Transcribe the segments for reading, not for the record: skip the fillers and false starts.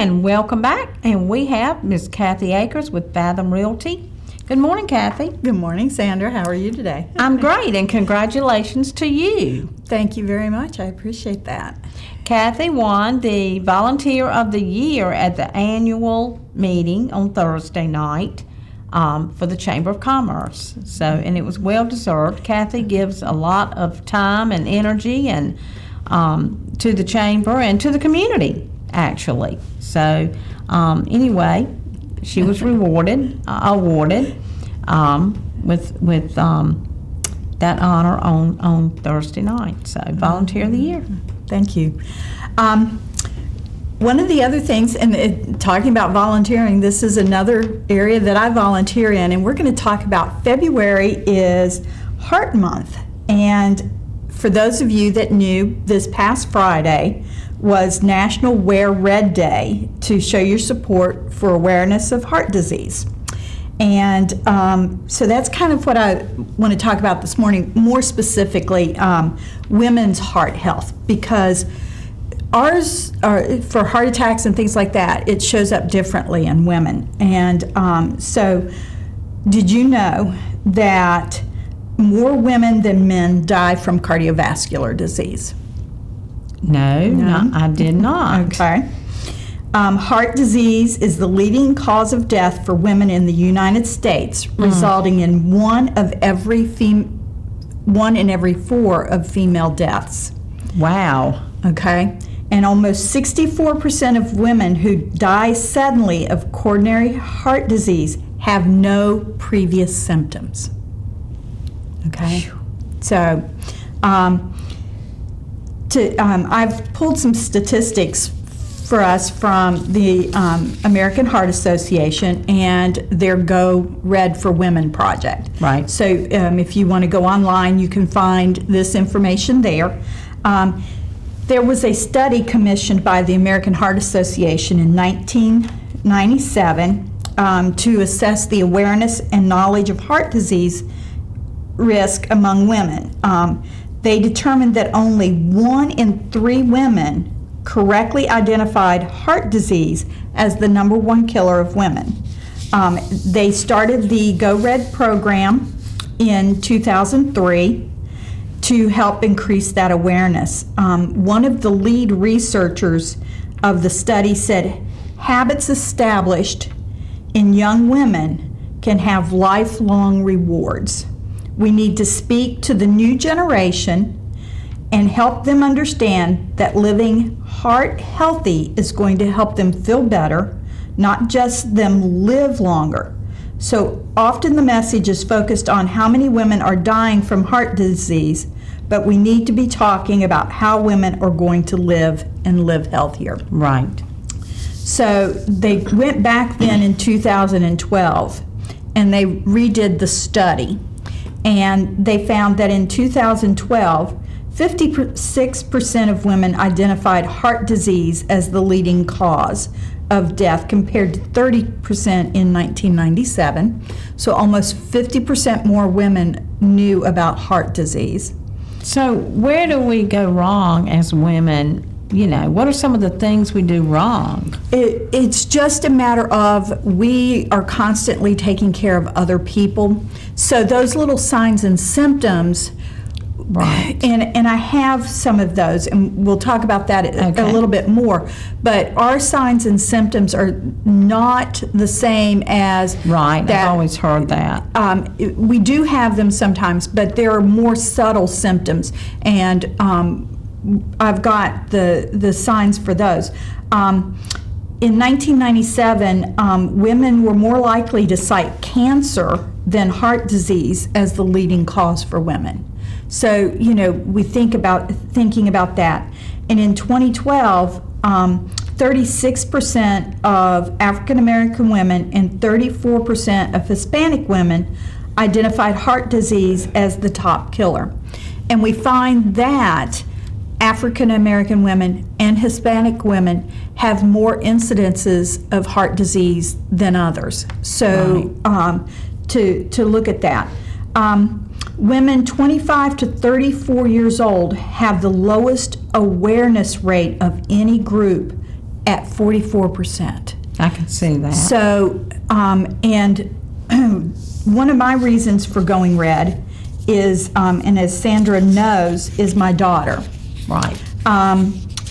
And welcome back. And we have Miss Kathy Akers with Fathom Realty. Good morning, Kathy. Good morning, Sandra. How are you today? I'm great, and congratulations to you. Thank you very much. I appreciate that. Kathy won the Volunteer of the Year at the annual meeting on Thursday night for the Chamber of Commerce. And it was well deserved. Kathy gives a lot of time and energy and to the chamber and to the community, actually. Anyway, she was awarded with that honor on Thursday night. So, Volunteer of the Year. Thank you. One of the other things, and talking about volunteering, this is another area that I volunteer in, and we're going to talk about February is Heart Month. And for those of you that knew, this past Friday was National Wear Red Day to show your support for awareness of heart disease. And so that's kind of what I want to talk about this morning, more specifically women's heart health, because ours are, for heart attacks and things like that, it shows up differently in women. And so did you know that more women than men die from cardiovascular disease? No, I did not. Okay. Heart disease is the leading cause of death for women in the United States, resulting in one in every 4 of female deaths. Wow. Okay. And almost 64% of women who die suddenly of coronary heart disease have no previous symptoms. Okay. So, I've pulled some statistics for us from the American Heart Association and their Go Red for Women project. Right. So if you want to go online, you can find this information there. There was a study commissioned by the American Heart Association in 1997 to assess the awareness and knowledge of heart disease risk among women. They determined that only 1 in 3 women correctly identified heart disease as the #1 killer of women. They started the Go Red program in 2003 to help increase that awareness. One of the lead researchers of the study said habits established in young women can have lifelong rewards. We need to speak to the new generation and help them understand that living heart healthy is going to help them feel better, not just them live longer. So often the message is focused on how many women are dying from heart disease, but we need to be talking about how women are going to live and live healthier. Right. So they went back then in 2012 and they redid the study, and they found that in 2012 56% of women identified heart disease as the leading cause of death compared to 30% in 1997. So almost 50% more women knew about heart disease. So where do we go wrong as women? You know, what are some of the things we do wrong? It's just a matter of we are constantly taking care of other people. So those little signs and symptoms, right? And I have some of those, and we'll talk about that a little bit more. But our signs and symptoms are not the same as right. that. I've always heard that. We do have them sometimes, but there are more subtle symptoms, and I've got the signs for those. In 1997, women were more likely to cite cancer than heart disease as the leading cause for women. So, you know, we thinking about that. And in 2012, 36% of African American women and 34% of Hispanic women identified heart disease as the top killer. And we find that African American women and Hispanic women have more incidences of heart disease than others. So to look at that. Women 25 to 34 years old have the lowest awareness rate of any group at 44%. I can see that. So, and one of my reasons for going red is, and as Sandra knows, is my daughter. Right.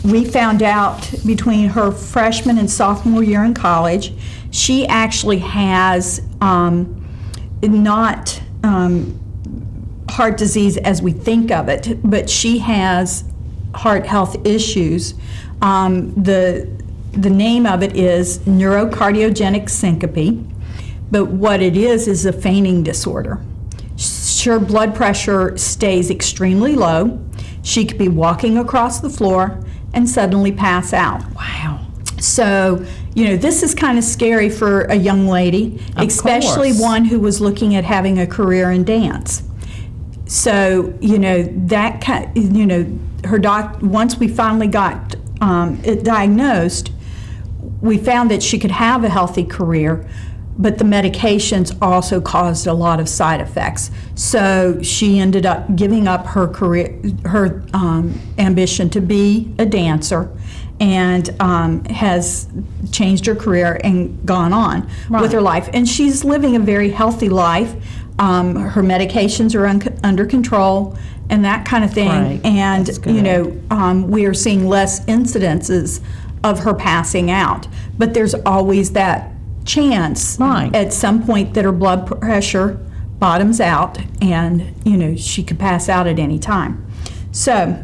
We found out between her freshman and sophomore year in college, she actually has not heart disease as we think of it, but she has heart health issues. The name of it is neurocardiogenic syncope, but what it is a fainting disorder. Her blood pressure stays extremely low. She could be walking across the floor and suddenly pass out. Wow. So, this is kind of scary for a young lady, Of especially course. one who was looking at having a career in dance. So, that her once we finally got it diagnosed, we found that she could have a healthy career, but the medications also caused a lot of side effects. So she ended up giving up her career, her ambition to be a dancer, and has changed her career and gone on with her life. And she's living a very healthy life. Her medications are under control and that kind of thing. Right. And, That's good. we are seeing less incidences of her passing out. But there's always that chance Right. at some point that her blood pressure bottoms out and, she could pass out at any time. So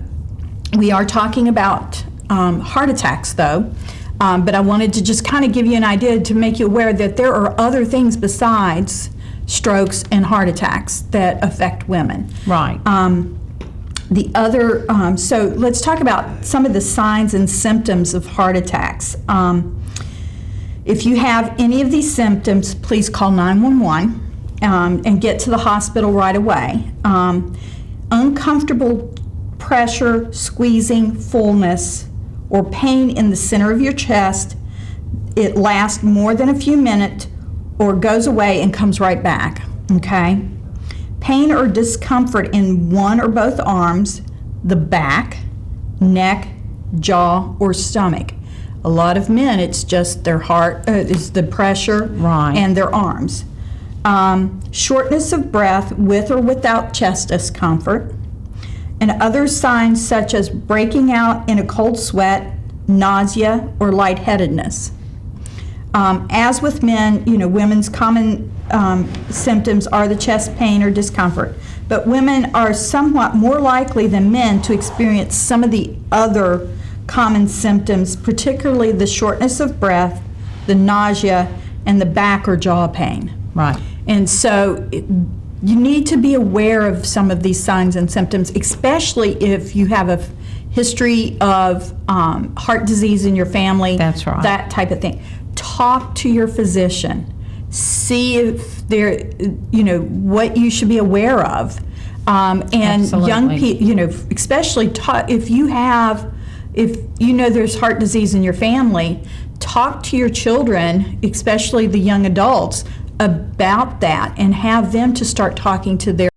we are talking about heart attacks, though. But I wanted to just kind of give you an idea to make you aware that there are other things besides strokes and heart attacks that affect women. Right. The other, so let's talk about some of the signs and symptoms of heart attacks. If you have any of these symptoms, please call 911 and get to the hospital right away. Uncomfortable pressure, squeezing, fullness, or pain in the center of your chest. It lasts more than a few minutes or goes away and comes right back, okay? Pain or discomfort in one or both arms, the back, neck, jaw, or stomach. A lot of men, it's just their heart, it's the pressure Right. and their arms. Shortness of breath with or without chest discomfort. And other signs such as breaking out in a cold sweat, nausea, or lightheadedness. As with men, women's common symptoms are the chest pain or discomfort. But women are somewhat more likely than men to experience some of the other common symptoms, particularly the shortness of breath, the nausea, and the back or jaw pain. Right. And so you need to be aware of some of these signs and symptoms, especially if you have a history of heart disease in your family. That's right. That type of thing. Talk to your physician. See if there, what you should be aware of. And young Absolutely. people, especially if there's heart disease in your family, talk to your children, especially the young adults, about that and have them to start talking to their